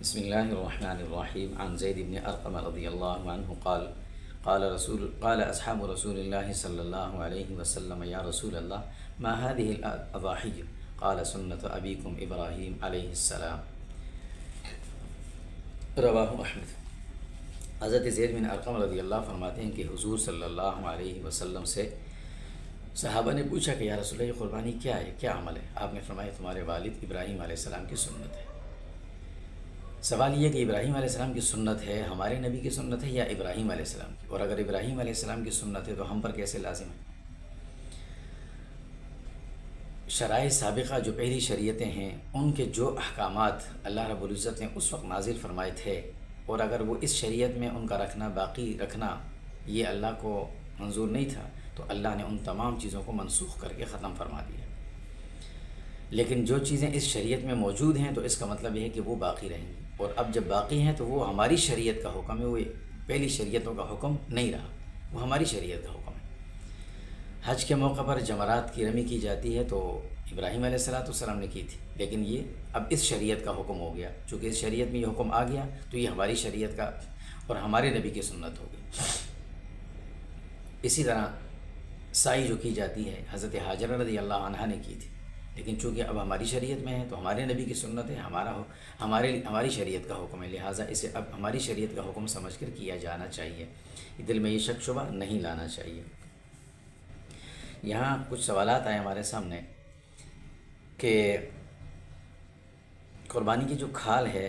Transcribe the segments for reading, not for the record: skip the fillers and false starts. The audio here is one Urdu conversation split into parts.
بسم الله الرحمن الرحيم. عن زيد بن أرقم رضي الله عنه قال قال أصحاب رسول الله صلى الله عليه وسلم: يا رسول الله، ما هذه الأضاحي؟ قال: سنة أبيكم إبراهيم عليه السلام. رواہ احمد۔ حضرت زید بن ارقم رضی اللہ فرماتے ہیں کہ حضور صلی اللہ علیہ وسلم سے صحابہ نے پوچھا کہ یا رسول اللہ، یہ قربانی کیا ہے، کیا عمل ہے؟ آپ نے فرمایا تمہارے والد ابراہیم علیہ السلام کی سنت ہے۔ سوال یہ کہ ابراہیم علیہ السلام کی سنت ہے، ہمارے نبی کی سنت ہے یا ابراہیم علیہ السلام کی؟ اور اگر ابراہیم علیہ السلام کی سنت ہے تو ہم پر کیسے لازم ہے؟ شرائع سابقہ جو پہلی شریعتیں ہیں، ان کے جو احکامات اللہ رب العزت نے اس وقت نازل فرمائے تھے، اور اگر وہ اس شریعت میں ان کا رکھنا، باقی رکھنا، یہ اللہ کو منظور نہیں تھا، تو اللہ نے ان تمام چیزوں کو منسوخ کر کے ختم فرما دیا۔ لیکن جو چیزیں اس شریعت میں موجود ہیں تو اس کا مطلب یہ ہے کہ وہ باقی رہیں گی، اور اب جب باقی ہیں تو وہ ہماری شریعت کا حکم ہے، وہ پہلی شریعتوں کا حکم نہیں رہا، وہ ہماری شریعت کا حکم ہے۔ حج کے موقع پر جمرات کی رمی کی جاتی ہے تو ابراہیم علیہ السلام نے کی تھی، لیکن یہ اب اس شریعت کا حکم ہو گیا۔ چونکہ اس شریعت میں یہ حکم آ گیا تو یہ ہماری شریعت کا اور ہمارے نبی کی سنت ہو گئی۔ اسی طرح سعی جو کی جاتی ہے، حضرت حاجرہ رضی اللہ عنہا نے کی تھی، لیکن چونکہ اب ہماری شریعت میں ہے تو ہمارے نبی کی سنت ہے، ہماری شریعت کا حکم ہے، لہٰذا اسے اب ہماری شریعت کا حکم سمجھ کر کیا جانا چاہیے، دل میں یہ شک شبہ نہیں لانا چاہیے۔ یہاں کچھ سوالات آئے ہمارے سامنے کہ قربانی کی جو کھال ہے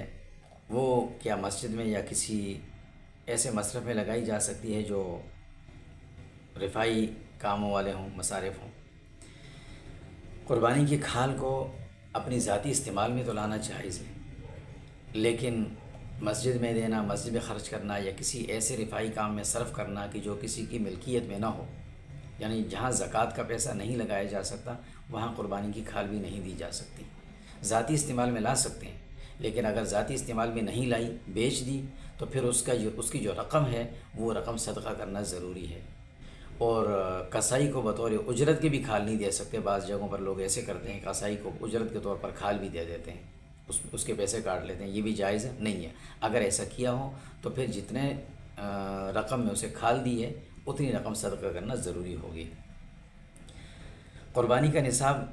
وہ کیا مسجد میں یا کسی ایسے مصرف میں لگائی جا سکتی ہے جو رفائی کاموں والے ہوں، مصارف ہوں؟ قربانی کی کھال کو اپنی ذاتی استعمال میں تو لانا جائز ہے، لیکن مسجد میں دینا، مسجد میں خرچ کرنا، یا کسی ایسے رفائی کام میں صرف کرنا کہ جو کسی کی ملکیت میں نہ ہو، یعنی جہاں زکوٰۃ کا پیسہ نہیں لگایا جا سکتا وہاں قربانی کی کھال بھی نہیں دی جا سکتی۔ ذاتی استعمال میں لا سکتے ہیں، لیکن اگر ذاتی استعمال میں نہیں لائی، بیچ دی، تو پھر اس کی جو رقم ہے وہ رقم صدقہ کرنا ضروری ہے۔ اور کسائی کو بطور اجرت کے بھی کھال نہیں دے سکتے۔ بعض جگہوں پر لوگ ایسے کرتے ہیں، کسائی کو اجرت کے طور پر کھال بھی دے دیتے ہیں، اس کے پیسے کاٹ لیتے ہیں، یہ بھی جائز نہیں ہے۔ اگر ایسا کیا ہو تو پھر جتنے رقم میں اسے کھال دی ہے اتنی رقم صدقہ کرنا ضروری ہوگی۔ قربانی کا نصاب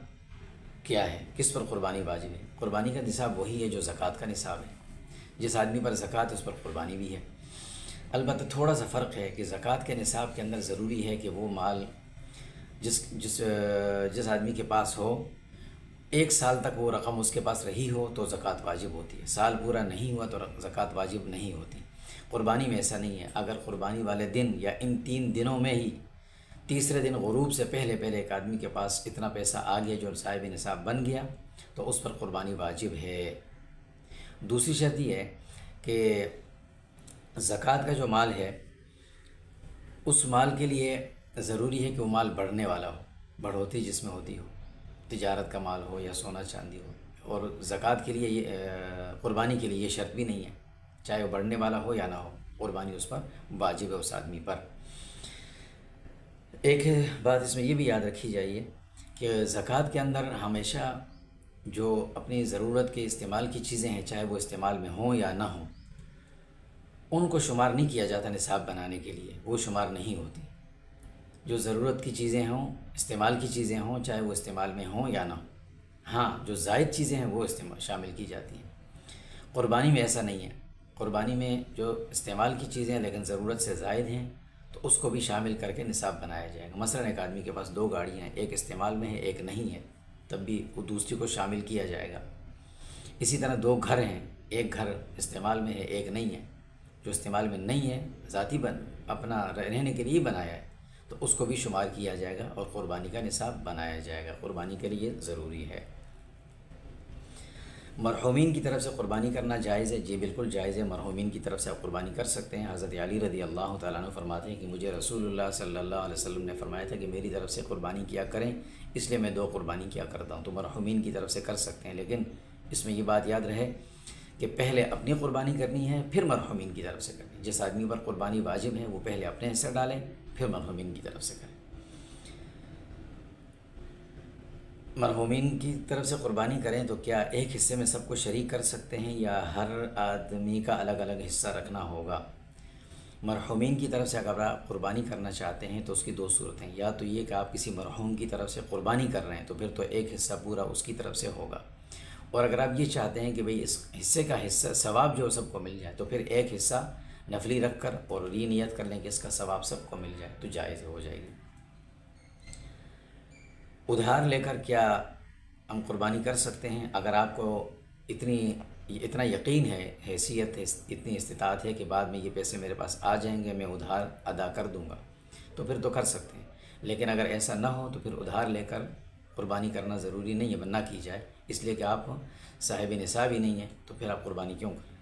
کیا ہے، کس پر قربانی واجب ہے؟ قربانی کا نصاب وہی ہے جو زکوٰۃ کا نصاب ہے۔ جس آدمی پر زکوٰۃ ہے اس پر قربانی بھی ہے۔ البتہ تھوڑا سا فرق ہے کہ زکوٰۃ کے نصاب کے اندر ضروری ہے کہ وہ مال جس آدمی کے پاس ہو، 1 سال تک وہ رقم اس کے پاس رہی ہو تو زکوٰۃ واجب ہوتی ہے، سال پورا نہیں ہوا تو زکوٰۃ واجب نہیں ہوتی۔ قربانی میں ایسا نہیں ہے۔ اگر قربانی والے دن یا ان 3 دنوں میں ہی تیسرے دن غروب سے پہلے ایک آدمی کے پاس اتنا پیسہ آ گیا جو صاحب نصاب بن گیا تو اس پر قربانی واجب ہے۔ دوسری شرط یہ ہے کہ زکوٰۃ کا جو مال ہے اس مال کے لیے ضروری ہے کہ وہ مال بڑھنے والا ہو، بڑھوتی جس میں ہوتی ہو، تجارت کا مال ہو یا سونا چاندی ہو۔ اور زکوٰۃ کے لیے قربانی کے لیے یہ شرط بھی نہیں ہے، چاہے وہ بڑھنے والا ہو یا نہ ہو، قربانی اس پر واجب ہے، اس آدمی پر۔ ایک بات اس میں یہ بھی یاد رکھی جائیے کہ زکوٰۃ کے اندر ہمیشہ جو اپنی ضرورت کے استعمال کی چیزیں ہیں، چاہے وہ استعمال میں ہوں یا نہ ہوں، ان کو شمار نہیں کیا جاتا نصاب بنانے کے لیے، وہ شمار نہیں ہوتی۔ جو ضرورت کی چیزیں ہوں، استعمال کی چیزیں ہوں، چاہے وہ استعمال میں ہوں یا نہ ہوں، ہاں جو زائد چیزیں ہیں وہ شامل کی جاتی ہیں۔ قربانی میں ایسا نہیں ہے۔ قربانی میں جو استعمال کی چیزیں ہیں لیکن ضرورت سے زائد ہیں تو اس کو بھی شامل کر کے نصاب بنایا جائے گا۔ مثلا ایک آدمی کے پاس 2 گاڑیاں ہیں، ایک استعمال میں ہے ایک نہیں ہے، تب بھی وہ دوسری کو شامل کیا جائے گا۔ اسی طرح 2 گھر ہیں، ایک گھر استعمال میں ہے ایک نہیں ہے، جو استعمال میں نہیں ہے، ذاتی اپنا رہنے کے لیے بنایا ہے، تو اس کو بھی شمار کیا جائے گا اور قربانی کا نصاب بنایا جائے گا۔ قربانی کے لیے ضروری ہے۔ مرحومین کی طرف سے قربانی کرنا جائز ہے؟ جی بالکل جائز ہے، مرحومین کی طرف سے آپ قربانی کر سکتے ہیں۔ حضرت علی رضی اللہ تعالیٰ عنہ فرماتے ہیں کہ مجھے رسول اللہ صلی اللہ علیہ وسلم نے فرمایا تھا کہ میری طرف سے قربانی کیا کریں، اس لیے میں 2 قربانی کیا کرتا ہوں۔ تو مرحومین کی طرف سے کر سکتے ہیں، لیکن اس میں یہ بات یاد رہے کہ پہلے اپنی قربانی کرنی ہے پھر مرحومین کی طرف سے کرنی ہے۔ جس آدمی پر قربانی واجب ہے وہ پہلے اپنے حصہ ڈالیں پھر مرحومین کی طرف سے کریں۔ مرحومین کی طرف سے قربانی کریں تو کیا ایک حصے میں سب کو شریک کر سکتے ہیں یا ہر آدمی کا الگ الگ حصہ رکھنا ہوگا؟ مرحومین کی طرف سے اگر آپ قربانی کرنا چاہتے ہیں تو اس کی دو صورتیں، یا تو یہ کہ آپ کسی مرحوم کی طرف سے قربانی کر رہے ہیں تو پھر تو ایک حصہ پورا اس کی طرف سے ہوگا، اور اگر آپ یہ چاہتے ہیں کہ بھئی اس حصے کا حصہ ثواب جو سب کو مل جائے تو پھر ایک حصہ نفلی رکھ کر اور یہ نیت کر لیں کہ اس کا ثواب سب کو مل جائے تو جائز ہو جائے گی۔ ادھار لے کر کیا ہم قربانی کر سکتے ہیں؟ اگر آپ کو اتنا یقین ہے، حیثیت ہے، اتنی استطاعت ہے کہ بعد میں یہ پیسے میرے پاس آ جائیں گے، میں ادھار ادا کر دوں گا، تو پھر تو کر سکتے ہیں۔ لیکن اگر ایسا نہ ہو تو پھر ادھار لے کر قربانی کرنا ضروری نہیں ہے، نہ کی جائے، اس لیے کہ آپ صاحب نصاب ہی نہیں ہیں، تو پھر آپ قربانی کیوں کریں؟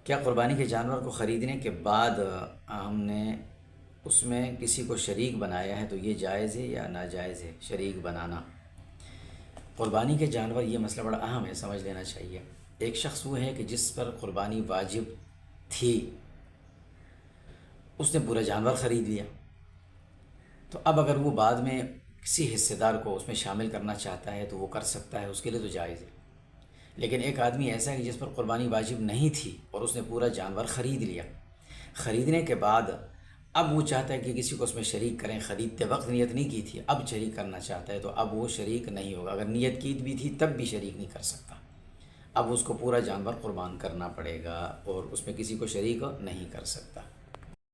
کیا قربانی کے جانور کو خریدنے کے بعد ہم نے اس میں کسی کو شریک بنایا ہے تو یہ جائز ہے یا ناجائز ہے شریک بنانا؟ قربانی کے جانور، یہ مسئلہ بڑا اہم ہے، سمجھ لینا چاہیے۔ ایک شخص وہ ہے کہ جس پر قربانی واجب تھی، اس نے پورا جانور خرید لیا، تو اب اگر وہ بعد میں کسی حصے دار کو اس میں شامل کرنا چاہتا ہے تو وہ کر سکتا ہے، اس کے لیے تو جائز ہے۔ لیکن ایک آدمی ایسا ہے کہ جس پر قربانی واجب نہیں تھی اور اس نے پورا جانور خرید لیا، خریدنے کے بعد اب وہ چاہتا ہے کہ کسی کو اس میں شریک کریں، خریدتے وقت نیت نہیں کی تھی، اب شریک کرنا چاہتا ہے تو اب وہ شریک نہیں ہوگا، اگر نیت کی بھی تھی تب بھی شریک نہیں کر سکتا، اب اس کو پورا جانور قربان کرنا پڑے گا اور اس میں کسی کو شریک نہیں کر سکتا۔